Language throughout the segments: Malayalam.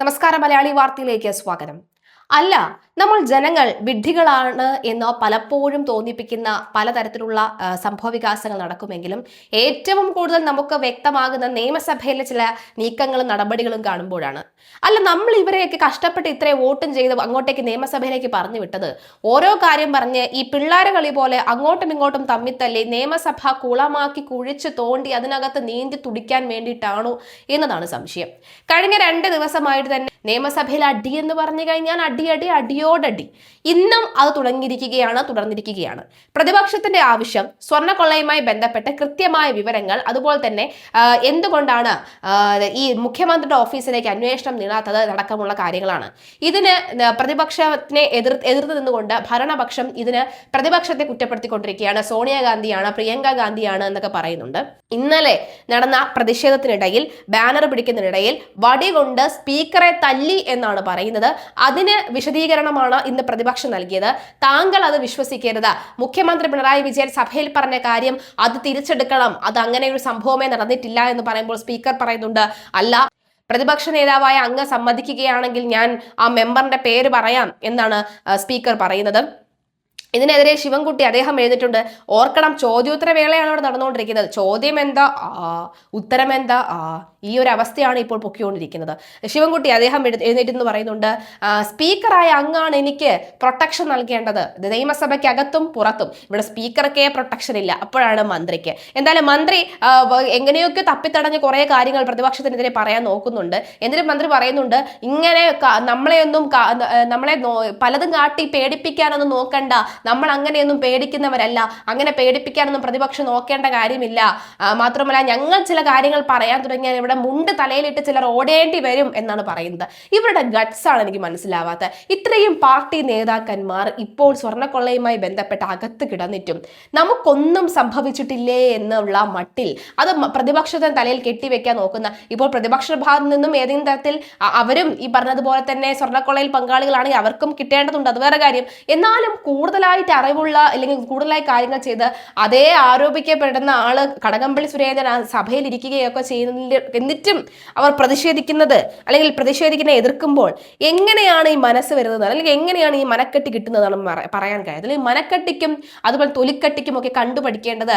നമസ്കാരം, മലയാളി വാർത്തയിലേക്ക് സ്വാഗതം. അല്ല, നമ്മൾ ജനങ്ങൾ വിഡ്ഢികളാണ് എന്ന് പലപ്പോഴും തോന്നിപ്പിക്കുന്ന പലതരത്തിലുള്ള സംഭവവികാസങ്ങൾ നടക്കുമെങ്കിലും ഏറ്റവും കൂടുതൽ നമുക്ക് വ്യക്തമാകുന്ന നിയമസഭയിലെ ചില നീക്കങ്ങളും നടപടികളും കാണുമ്പോഴാണ്. അല്ല, നമ്മൾ ഇവരെയൊക്കെ കഷ്ടപ്പെട്ട് ഇത്രയും വോട്ടും ചെയ്ത് അങ്ങോട്ടേക്ക് നിയമസഭയിലേക്ക് പറഞ്ഞു വിട്ടത് ഓരോ കാര്യം പറഞ്ഞ് ഈ പിള്ളേരെ കളി പോലെ അങ്ങോട്ടും ഇങ്ങോട്ടും തമ്മിത്തല്ലി നിയമസഭ കുളമാക്കി കുഴിച്ച് തോണ്ടി അതിനകത്ത് നീന്തി തുടിക്കാൻ വേണ്ടിയിട്ടാണോ എന്നതാണ് സംശയം. കഴിഞ്ഞ 2 ദിവസമായിട്ട് തന്നെ നിയമസഭയിൽ അടി എന്ന് പറഞ്ഞു കഴിഞ്ഞാൽ അടിയോടടി ഇന്നും അത് തുടർന്നിരിക്കുകയാണ്. പ്രതിപക്ഷത്തിന്റെ ആവശ്യം സ്വർണ്ണക്കൊള്ളയുമായി ബന്ധപ്പെട്ട് കൃത്യമായ വിവരങ്ങൾ, അതുപോലെ തന്നെ എന്തുകൊണ്ടാണ് ഈ മുഖ്യമന്ത്രിയുടെ ഓഫീസിലേക്ക് അന്വേഷണം നീളാത്തത് അടക്കമുള്ള കാര്യങ്ങളാണ്. ഇതിന് പ്രതിപക്ഷത്തിനെ എതിർത്ത് നിന്നുകൊണ്ട് ഭരണപക്ഷം ഇതിന് പ്രതിപക്ഷത്തെ കുറ്റപ്പെടുത്തിക്കൊണ്ടിരിക്കുകയാണ്. സോണിയാഗാന്ധിയാണ്, പ്രിയങ്ക ഗാന്ധിയാണ് എന്നൊക്കെ പറയുന്നുണ്ട്. ഇന്നലെ നടന്ന പ്രതിഷേധത്തിനിടയിൽ ബാനർ പിടിക്കുന്നതിനിടയിൽ വടി കൊണ്ട് സ്പീക്കറെ തല്ലി എന്നാണ് പറയുന്നത്. അതിന് വിശദീകരണമാണ് ഇന്ന് പ്രതിപക്ഷം നൽകിയത്. താങ്കൾ അത് വിശ്വസിക്കരുത്, മുഖ്യമന്ത്രി പിണറായി വിജയൻ സഭയിൽ പറഞ്ഞ കാര്യം അത് തിരിച്ചെടുക്കണം, അത് അങ്ങനെ ഒരു സംഭവമേ നടന്നിട്ടില്ല എന്ന് പറയുമ്പോൾ സ്പീക്കർ പറയുന്നുണ്ട്, അല്ല, പ്രതിപക്ഷ നേതാവായ അങ്ങ് സമ്മതിക്കുകയാണെങ്കിൽ ഞാൻ ആ മെമ്പറിന്റെ പേര് പറയാം എന്നാണ് സ്പീക്കർ പറയുന്നത്. ഇതിനെതിരെ ശിവൻകുട്ടി അദ്ദേഹം എഴുതിയിട്ടുണ്ട്. ഓർക്കണം, ചോദ്യോത്തര വേളയാണ് അവിടെ നടന്നുകൊണ്ടിരിക്കുന്നത്. ചോദ്യം എന്താ, ഉത്തരം എന്താ, ഈ ഒരു അവസ്ഥയാണ് ഇപ്പോൾ പൊക്കിക്കൊണ്ടിരിക്കുന്നത്. ശിവൻകുട്ടി അദ്ദേഹം എഴുന്നേറ്റെന്ന് പറയുന്നുണ്ട്, സ്പീക്കറായ അങ്ങാണ് എനിക്ക് പ്രൊട്ടക്ഷൻ നൽകേണ്ടത്, നിയമസഭയ്ക്കകത്തും പുറത്തും. ഇവിടെ സ്പീക്കർക്കേ പ്രൊട്ടക്ഷൻ ഇല്ല, അപ്പോഴാണ് മന്ത്രിക്ക്. എന്തായാലും മന്ത്രി എങ്ങനെയൊക്കെ തപ്പിത്തടഞ്ഞ് കുറെ കാര്യങ്ങൾ പ്രതിപക്ഷത്തിനെതിരെ പറയാൻ നോക്കുന്നുണ്ട്. എന്നിട്ടും മന്ത്രി പറയുന്നുണ്ട്, ഇങ്ങനെ നമ്മളെ പലതും കാട്ടി പേടിപ്പിക്കാനൊന്നും നോക്കണ്ട, നമ്മൾ അങ്ങനെയൊന്നും പേടിക്കുന്നവരല്ല, അങ്ങനെ പേടിപ്പിക്കാനൊന്നും പ്രതിപക്ഷം നോക്കേണ്ട കാര്യമില്ല. മാത്രമല്ല, ഞങ്ങൾ ചില കാര്യങ്ങൾ പറയാൻ തുടങ്ങിയാൽ ഇവിടെ മുണ്ട് തലയിലിട്ട് ചിലർ ഓടേണ്ടി വരും എന്നാണ് പറയുന്നത്. ഇവരുടെ ഗട്ട്സ് ആണ് എനിക്ക് മനസ്സിലാവാത്തത്. ഇത്രയും പാർട്ടി നേതാക്കന്മാർ ഇപ്പോൾ സ്വർണ്ണക്കൊള്ളയുമായി ബന്ധപ്പെട്ട് അകത്ത് കിടന്നിട്ടും നമുക്കൊന്നും സംഭവിച്ചിട്ടില്ലേ എന്നുള്ള മട്ടിൽ അത് പ്രതിപക്ഷത്തിന് തലയിൽ കെട്ടിവെക്കാൻ നോക്കുന്ന, ഇപ്പോൾ പ്രതിപക്ഷ ഭാഗത്ത് നിന്നും ഏതെങ്കിലും തരത്തിൽ അവരും ഈ പറഞ്ഞതുപോലെ തന്നെ സ്വർണ്ണക്കൊള്ളയിൽ പങ്കാളികളാണെങ്കിൽ അവർക്കും കിട്ടേണ്ടതുണ്ട്, അത് വേറെ കാര്യം. എന്നാലും കൂടുതലായിട്ട് അറിവുള്ള അല്ലെങ്കിൽ കൂടുതലായി കാര്യങ്ങൾ ചെയ്ത് അതേ ആരോപിക്കപ്പെടുന്ന ആള് കടകംപള്ളി സുരേന്ദ്രൻ സഭയിൽ ഇരിക്കുകയൊക്കെ ചെയ്യുന്ന, എന്നിട്ടും അവർ പ്രതിഷേധിക്കുന്നത് അല്ലെങ്കിൽ പ്രതിഷേധിക്കുന്ന എതിർക്കുമ്പോൾ എങ്ങനെയാണ് ഈ മനസ്സ് വരുന്നത്, അല്ലെങ്കിൽ എങ്ങനെയാണ് ഈ മനക്കെട്ടി കിട്ടുന്നതാണ് പറയാൻ കഴിയും. അല്ലെങ്കിൽ മനക്കെട്ടിക്കും അതുപോലെ തൊലിക്കട്ടിക്കും ഒക്കെ കണ്ടുപഠിക്കേണ്ടത്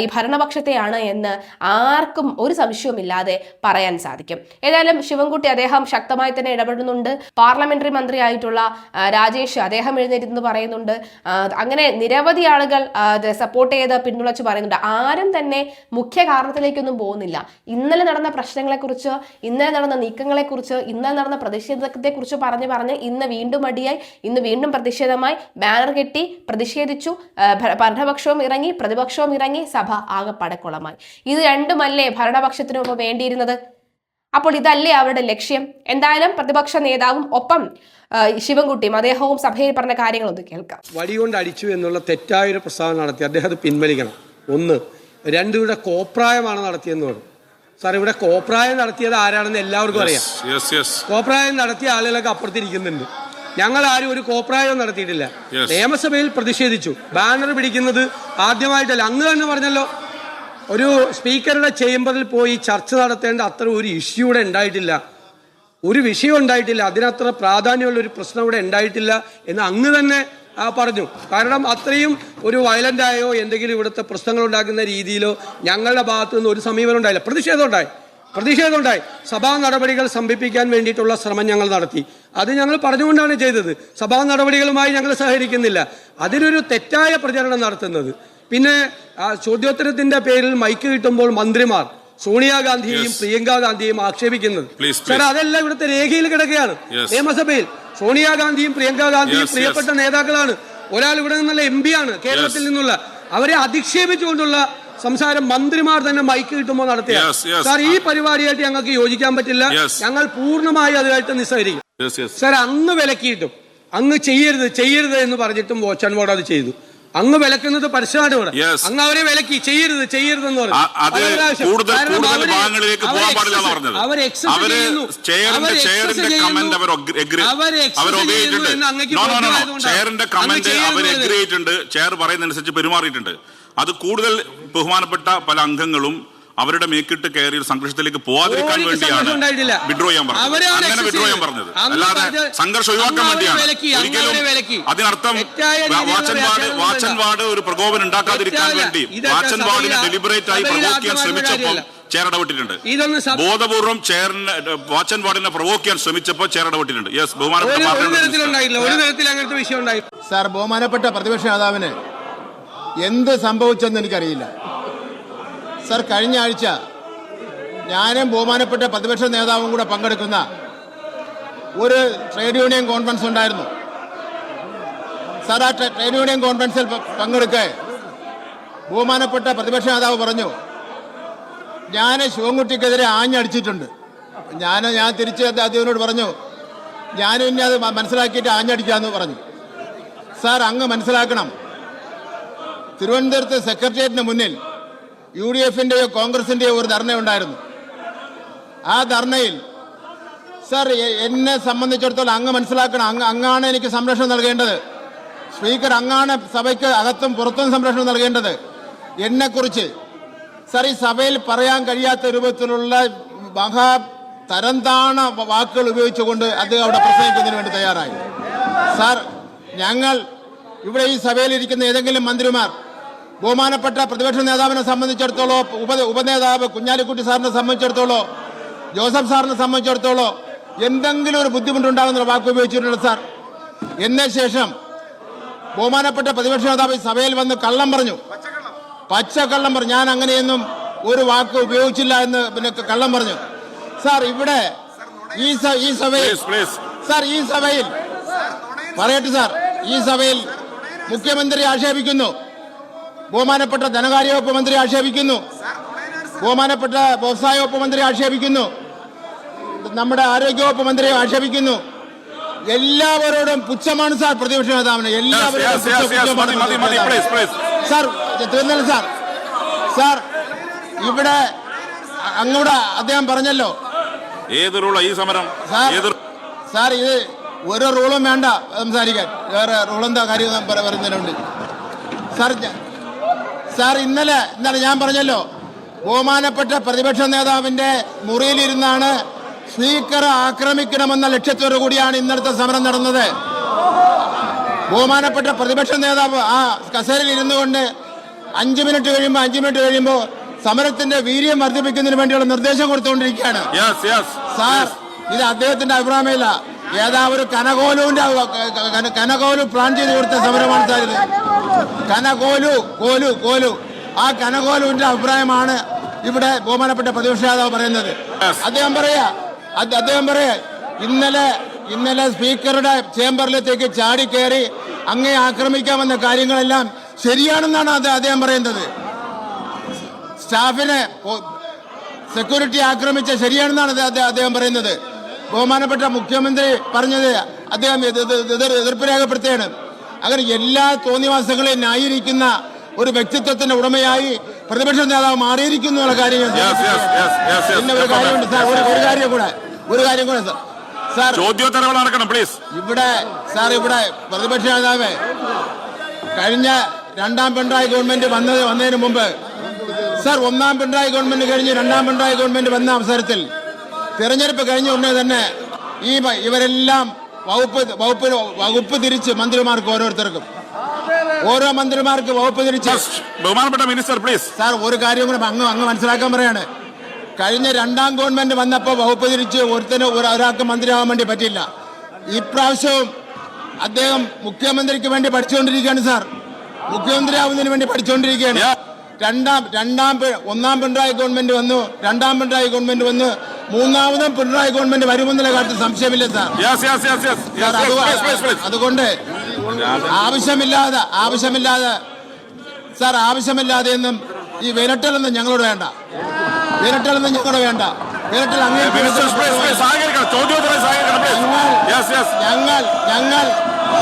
ഈ ഭരണപക്ഷത്തെയാണ് എന്ന് ആർക്കും ഒരു സംശയവുമില്ലാതെ പറയാൻ സാധിക്കും. ഏതായാലും ശിവൻകുട്ടി അദ്ദേഹം ശക്തമായി തന്നെ ഇടപെടുന്നുണ്ട്. പാർലമെന്ററി മന്ത്രിയായിട്ടുള്ള രാജേഷ് അദ്ദേഹം എഴുന്നേറ്റ് പറയുന്നുണ്ട്. അങ്ങനെ നിരവധി ആളുകൾ സപ്പോർട്ട് ചെയ്ത് പിന്തുണച്ച് പറയുന്നുണ്ട്. ആരും തന്നെ മുഖ്യ കാരണത്തിലേക്കൊന്നും പോകുന്നില്ല. ഇന്നലെ നടന്ന പ്രശ്നങ്ങളെക്കുറിച്ച്, ഇന്നലെ നടന്ന നീക്കങ്ങളെക്കുറിച്ച്, ഇന്നലെ നടന്ന പ്രതിഷേധത്തെക്കുറിച്ച് പറഞ്ഞ് ഇന്ന് വീണ്ടും അടിയായി, ഇന്ന് വീണ്ടും പ്രതിഷേധമായി ബാനർ കെട്ടി പ്രതിഷേധിച്ചു. ഭരണപക്ഷവും ഇറങ്ങി, പ്രതിപക്ഷവും ഇറങ്ങി, സഭ ആകെ പടക്കുളമായി. ഇത് രണ്ടുമല്ലേ ഭരണപക്ഷത്തിനൊപ്പം വേണ്ടിയിരുന്നത്? അപ്പോൾ ഇതല്ലേ അവരുടെ ലക്ഷ്യം? എന്തായാലും പ്രതിപക്ഷ നേതാവും ഒപ്പം ശിവൻകുട്ടിയും അദ്ദേഹവും സഭയിൽ പറഞ്ഞ കാര്യങ്ങളൊന്ന് കേൾക്കാം. വടികൊണ്ട് അടിച്ചു എന്നുള്ള തെറ്റായൊരു പ്രസ്താവന നടത്തി അദ്ദേഹം അത് പിൻവലിക്കണം. 1. 2, ഇവിടെ കോപ്രായമാണ് നടത്തിയെന്ന് പറഞ്ഞു. സാർ, ഇവിടെ കോപ്രായം നടത്തിയത് ആരാണെന്ന് എല്ലാവർക്കും അറിയാം. കോപ്രായം നടത്തിയ ആളുകളൊക്കെ അപ്പുറത്തിരിക്കുന്നുണ്ട്. ഞങ്ങൾ ആരും ഒരു കോപ്രായവും നടത്തിയിട്ടില്ല. നിയമസഭയിൽ പ്രതിഷേധിച്ചു. ബാനർ പിടിക്കുന്നത് ആദ്യമായിട്ടല്ല. അങ്ങ് തന്നെ പറഞ്ഞല്ലോ, ഒരു സ്പീക്കറുടെ ചേംബറിൽ പോയി ചർച്ച നടത്തേണ്ട അത്ര ഒരു ഇഷ്യൂ ഇവിടെ ഉണ്ടായിട്ടില്ല, ഒരു വിഷയം ഉണ്ടായിട്ടില്ല, അതിനത്ര പ്രാധാന്യമുള്ള ഒരു പ്രശ്നം ഇവിടെ ഉണ്ടായിട്ടില്ല എന്ന് അങ്ങ് തന്നെ പറഞ്ഞു. കാരണം അത്രയും ഒരു വയലൻ്റായോ എന്തെങ്കിലും ഇവിടുത്തെ പ്രശ്നങ്ങൾ ഉണ്ടാക്കുന്ന രീതിയിലോ ഞങ്ങളുടെ ഭാഗത്തു നിന്ന് ഒരു സമീപനം ഉണ്ടായില്ല. പ്രതിഷേധം ഉണ്ടായി. സഭാ നടപടികൾ സംഭിപ്പിക്കാൻ വേണ്ടിയിട്ടുള്ള ശ്രമം ഞങ്ങൾ നടത്തി. അത് ഞങ്ങൾ പറഞ്ഞുകൊണ്ടാണ് ചെയ്തത്. സഭാ നടപടികളുമായി ഞങ്ങൾ സഹകരിക്കുന്നില്ല. അതിനൊരു തെറ്റായ പ്രചരണം നടത്തുന്നത്. പിന്നെ ചോദ്യോത്തരത്തിന്റെ പേരിൽ മൈക്ക് കിട്ടുമ്പോൾ മന്ത്രിമാർ സോണിയാഗാന്ധിയെയും പ്രിയങ്ക ഗാന്ധിയെയും ആക്ഷേപിക്കുന്നത്, സാർ, അതെല്ലാം ഇവിടുത്തെ രേഖയിൽ കിടക്കുകയാണ്. നിയമസഭയിൽ സോണിയാഗാന്ധിയും പ്രിയങ്ക ഗാന്ധിയും പ്രിയപ്പെട്ട നേതാക്കളാണ്. ഒരാൾ ഇവിടെ നിന്നുള്ള MP ആണ്, കേരളത്തിൽ നിന്നുള്ള. അവരെ അധിക്ഷേപിച്ചുകൊണ്ടുള്ള സംസാരം മന്ത്രിമാർ തന്നെ മൈക്ക് കിട്ടുമ്പോൾ നടത്തിയ, സാർ, ഈ പരിപാടിയായിട്ട് ഞങ്ങൾക്ക് യോജിക്കാൻ പറ്റില്ല. ഞങ്ങൾ പൂർണ്ണമായി അതുമായിട്ട് നിസ്സഹരിക്കും. സാർ, അങ്ങ് വിലക്കിയിട്ടും അങ്ങ് ചെയ്യരുത് എന്ന് പറഞ്ഞിട്ടും വാച്ച് ആൻഡ് വാർഡ് അത് ചെയ്തു. അങ്ങ് വിലക്കുന്നത് പരസ്യമാണ്. ഇവിടെ അങ്ങ് അവരെ വിലക്കി ചെയ്യരുതെന്ന് പറഞ്ഞു. ചെയർ പറയുന്നതനുസരിച്ച് പെരുമാറിയിട്ടുണ്ട്. അത് കൂടുതൽ ബഹുമാനപ്പെട്ട പല അംഗങ്ങളും അവരുടെ മേക്കിട്ട് കയറി സംഘർഷത്തിലേക്ക് പോവാതിരിക്കാൻ വേണ്ടിയാണ് വിഡ്രോ ചെയ്യാൻ പറഞ്ഞത്. അങ്ങനെ വിഡ്രോ ചെയ്യാൻ പറഞ്ഞത് അല്ലാതെ സംഘർഷം ഒഴിവാക്കാൻ വേണ്ടിയാണ്. ഒരിക്കലും അതിനർത്ഥം വാച്ചൻ വാർഡ് ഒരു പ്രകോപനം ഉണ്ടാക്കാതിരിക്കാൻ വേണ്ടി വാച്ചൻ വാർഡിനെ ഡെലിബറേറ്റ് ആയി പ്രൊവോക്ക് ചെയ്യാൻ ശ്രമിച്ചപ്പോൾ ചെയർ ഇടപെട്ടിട്ടുണ്ട്. ബോധപൂർവം ചെയറിനെ വാച്ചൻ വാർഡിനെ പ്രൊവോക്ക് ചെയ്യാൻ ശ്രമിച്ചപ്പോൾ ചെയർ ഇടപെട്ടിട്ടുണ്ട്. യെസ്, ബഹുമാനപ്പെട്ട സാർ, ബഹുമാനപ്പെട്ട പ്രതിപക്ഷ നേതാവിന് എന്ത് സംഭവിച്ചെന്ന് എനിക്കറിയില്ല. സാർ, കഴിഞ്ഞ ആഴ്ച ഞാനും ബഹുമാനപ്പെട്ട പ്രതിപക്ഷ നേതാവും കൂടെ പങ്കെടുക്കുന്ന ഒരു ട്രേഡ് യൂണിയൻ കോൺഫറൻസ് ഉണ്ടായിരുന്നു. സാർ, ആ ട്രേഡ് യൂണിയൻ കോൺഫറൻസിൽ പങ്കെടുക്കെ ബഹുമാനപ്പെട്ട പ്രതിപക്ഷ നേതാവ് പറഞ്ഞു, ഞാൻ ശിവൻകുട്ടിക്കെതിരെ ആഞ്ഞടിച്ചിട്ടുണ്ട്. ഞാൻ തിരിച്ച് അദ്ദേഹത്തിനോട് പറഞ്ഞു, ഞാനും ഇനി അത് മനസ്സിലാക്കിയിട്ട് ആഞ്ഞടിക്കാമെന്ന് പറഞ്ഞു. സാർ, അങ്ങ് മനസ്സിലാക്കണം, തിരുവനന്തപുരത്ത് സെക്രട്ടേറിയറ്റിന് മുന്നിൽ UDF-ന്റെയോ കോൺഗ്രസിന്റെയോ ഒരു ധർണയുണ്ടായിരുന്നു. ആ ധർണയിൽ സാർ, എന്നെ സംബന്ധിച്ചിടത്തോളം അങ്ങ് മനസ്സിലാക്കണം, അങ്ങാണ് എനിക്ക് സംരക്ഷണം നൽകേണ്ടത്. സ്പീക്കർ അങ്ങാണ് സഭയ്ക്ക് അകത്തും പുറത്തും സംരക്ഷണം നൽകേണ്ടത്. എന്നെക്കുറിച്ച് സാർ, ഈ സഭയിൽ പറയാൻ കഴിയാത്ത രൂപത്തിലുള്ള മഹാ തരംതാണ വാക്കുകൾ ഉപയോഗിച്ചുകൊണ്ട് അദ്ദേഹം അവിടെ പ്രസംഗിക്കുന്നതിന് വേണ്ടി തയ്യാറായി. സാർ, ഞങ്ങൾ ഇവിടെ ഈ സഭയിലിരിക്കുന്ന ഏതെങ്കിലും മന്ത്രിമാർ ബഹുമാനപ്പെട്ട പ്രതിപക്ഷ നേതാവിനെ സംബന്ധിച്ചിടത്തോളം, ഉപനേതാവ് കുഞ്ഞാലിക്കുട്ടി സാറിനെ സംബന്ധിച്ചിടത്തോളം, ജോസഫ് സാറിനെ സംബന്ധിച്ചിടത്തോളം എന്തെങ്കിലും ഒരു ബുദ്ധിമുട്ടുണ്ടാകുന്ന വാക്ക് ഉപയോഗിച്ചിട്ടുണ്ട്. സാർ, എന്ന ശേഷം ബഹുമാനപ്പെട്ട പ്രതിപക്ഷ നേതാവ് ഈ സഭയിൽ വന്ന് കള്ളം പറഞ്ഞു, പച്ചക്കള്ളം പറഞ്ഞു. ഞാൻ അങ്ങനെയൊന്നും ഒരു വാക്ക് ഉപയോഗിച്ചില്ല എന്ന് പിന്നെ കള്ളം പറഞ്ഞു. സാർ, ഇവിടെ ഈ സഭയിൽ സാർ, ഈ സഭയിൽ പറയട്ടെ സാർ, ഈ സഭയിൽ മുഖ്യമന്ത്രി ആക്ഷേപിക്കുന്നു, ബഹുമാനപ്പെട്ട ധനകാര്യ വകുപ്പ് മന്ത്രി ആക്ഷേപിക്കുന്നു, ബഹുമാനപ്പെട്ട വ്യവസായ വകുപ്പ് മന്ത്രി ആക്ഷേപിക്കുന്നു, നമ്മുടെ ആരോഗ്യവകുപ്പ് മന്ത്രി ആക്ഷേപിക്കുന്നു. എല്ലാവരോടും പുച്ഛമാണ് സാർ പ്രതിപക്ഷ നേതാവിന്. എല്ലാവരോടും സാർ, തീർന്നല്ലോ സാർ. സാർ, ഇവിടെ അങ്ങോട്ട് അദ്ദേഹം പറഞ്ഞല്ലോ, ഏത് റൂളാ ഈ സമരം? സാർ, ഇത് ഒരു റൂളും വേണ്ട സംസാരിക്കാൻ, വേറെ റൂളെന്താ കാര്യം പറയുന്നതിനുണ്ട്. സാർ, ഇന്നലെ ഞാൻ പറഞ്ഞല്ലോ, ബഹുമാനപ്പെട്ട പ്രതിപക്ഷ നേതാവിന്റെ മുറിയിലിരുന്നാണ് സ്പീക്കറെ ആക്രമിക്കണമെന്ന ലക്ഷ്യത്തോടു കൂടിയാണ് ഇന്നലത്തെ സമരം നടന്നത്. ബഹുമാനപ്പെട്ട പ്രതിപക്ഷ നേതാവ് ആ കസേരയിൽ ഇരുന്നു കൊണ്ട് 5 മിനിറ്റ് കഴിയുമ്പോൾ സമരത്തിന്റെ വീര്യം വർദ്ധിപ്പിക്കുന്നതിന് വേണ്ടിയുള്ള നിർദ്ദേശം കൊടുത്തുകൊണ്ടിരിക്കുകയാണ്. സാർ, ഇത് അദ്ദേഹത്തിന്റെ അഭിപ്രായമില്ല, ഏതാവൊരു കനകോലു പ്ലാൻ ചെയ്ത് കൊടുത്ത സമരമാണ് സാർ ഇത്. കോലു ആ കനകോലുവിന്റെ അഭിപ്രായമാണ് ഇവിടെ ബഹുമാനപ്പെട്ട പ്രതിപക്ഷ നേതാവ് പറയുന്നത്. അദ്ദേഹം പറയാ ഇന്നലെ സ്പീക്കറുടെ ചേംബറിലേക്ക് ചാടിക്കയറി അങ്ങേ ആക്രമിക്കാമെന്ന കാര്യങ്ങളെല്ലാം ശരിയാണെന്നാണ് അദ്ദേഹം പറയുന്നത്. സ്റ്റാഫിനെ സെക്യൂരിറ്റി ആക്രമിച്ച ശരിയാണെന്നാണ് അദ്ദേഹം പറയുന്നത്. ബഹുമാനപ്പെട്ട മുഖ്യമന്ത്രി പറഞ്ഞത് അദ്ദേഹം എതിർപ്പ് രേഖപ്പെടുത്തുകയാണ്. അങ്ങനെ എല്ലാ തോന്നിവാസങ്ങളെയും ന്യായീകരിക്കുന്ന ഒരു വ്യക്തിത്വത്തിന്റെ ഉടമയായി പ്രതിപക്ഷ നേതാവ് മാറിയിരിക്കുന്നു എന്നുള്ള കാര്യം പിന്നെ ഒരു കാര്യമുണ്ട് സാർ, ഒരു കാര്യം കൂടെ സാർ, ചോദ്യോത്തരങ്ങൾ നടക്കണം പ്ലീസ്. ഇവിടെ പ്രതിപക്ഷ നേതാവ് കഴിഞ്ഞ 2ാം പിണറായി ഗവൺമെന്റ് വന്നതിന് മുമ്പ് സാർ, 1ാം പിണറായി ഗവൺമെന്റ് കഴിഞ്ഞ് 2ാം പിണറായി ഗവൺമെന്റ് വന്ന അവസരത്തിൽ തെരഞ്ഞെടുപ്പ് കഴിഞ്ഞ ഉടനെ തന്നെ ഇവരെല്ലാം വകുപ്പ് തിരിച്ച് മന്ത്രിമാർക്ക് ഓരോ മന്ത്രിമാർക്ക് വകുപ്പ് തിരിച്ച്. ബഹുമാനപ്പെട്ട മിനിസ്റ്റർ പ്ലീസ്. സാർ, ഒരു കാര്യം കൂടെ അങ്ങ് മനസ്സിലാക്കാൻ പറയാണ്, കഴിഞ്ഞ 2ാം ഗവൺമെന്റ് വന്നപ്പോൾ വകുപ്പ് തിരിച്ച് ഒരാൾക്ക് മന്ത്രിയാവാൻ വേണ്ടി പറ്റില്ല. ഇപ്രാവശ്യവും അദ്ദേഹം മുഖ്യമന്ത്രിക്ക് വേണ്ടി പഠിച്ചുകൊണ്ടിരിക്കുകയാണ് സാർ, മുഖ്യമന്ത്രിയാവുന്നതിന് വേണ്ടി പഠിച്ചുകൊണ്ടിരിക്കുകയാണ്. 1ാം പിണറായി ഗവൺമെന്റ് വന്നു, 2ാം പിണറായി ഗവൺമെന്റ് വന്നു, 3ാമതും പിണറായി ഗവൺമെന്റ് വരുമെന്നുള്ള കാര്യത്തിൽ സംശയമില്ല സാർ. അതുകൊണ്ട് ആവശ്യമില്ലാതെ ഒന്നും ഈ വിരട്ടലൊന്നും ഞങ്ങളോട് വേണ്ട.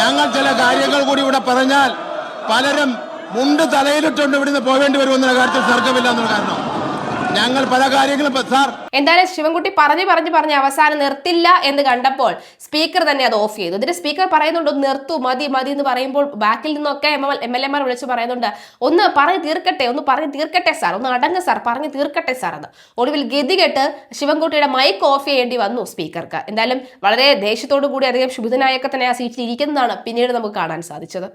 ഞങ്ങൾ ചില കാര്യങ്ങൾ കൂടി ഇവിടെ പറഞ്ഞാൽ പലരും മുണ്ട് തലയിലിട്ടുണ്ട് ഇവിടുന്ന് പോവേണ്ടി വരുമെന്നുള്ള കാര്യത്തിൽ തർക്കമില്ല എന്നുള്ള കാരണം ഞങ്ങൾ പല കാര്യങ്ങളും സാർ. എന്തായാലും ശിവൻകുട്ടി പറഞ്ഞ് അവസാനം നിർത്തില്ല എന്ന് കണ്ടപ്പോൾ സ്പീക്കർ തന്നെ അത് ഓഫ് ചെയ്തു. ഇതിന് സ്പീക്കർ പറയുന്നുണ്ട് നിർത്തൂ, മതി എന്ന് പറയുമ്പോൾ ബാക്കിൽ നിന്നൊക്കെ MLA-മാർ വിളിച്ച് പറയുന്നുണ്ട് ഒന്ന് പറഞ്ഞു തീർക്കട്ടെ സാർ, ഒന്ന് അടങ്ങ് സാർ, പറഞ്ഞു തീർക്കട്ടെ സാർ എന്ന്. ഒടുവിൽ ഗതികെട്ട് ശിവൻകുട്ടിയുടെ മൈക്ക് ഓഫ് ചെയ്യേണ്ടി വന്നു സ്പീക്കർക്ക്. എന്തായാലും വളരെ ദേഷ്യത്തോടു കൂടി അദ്ദേഹം ശുഭിതനായൊക്കെ തന്നെ ആ സീറ്റിൽ ഇരിക്കുന്നതാണ് പിന്നീട് നമുക്ക് കാണാൻ സാധിച്ചത്.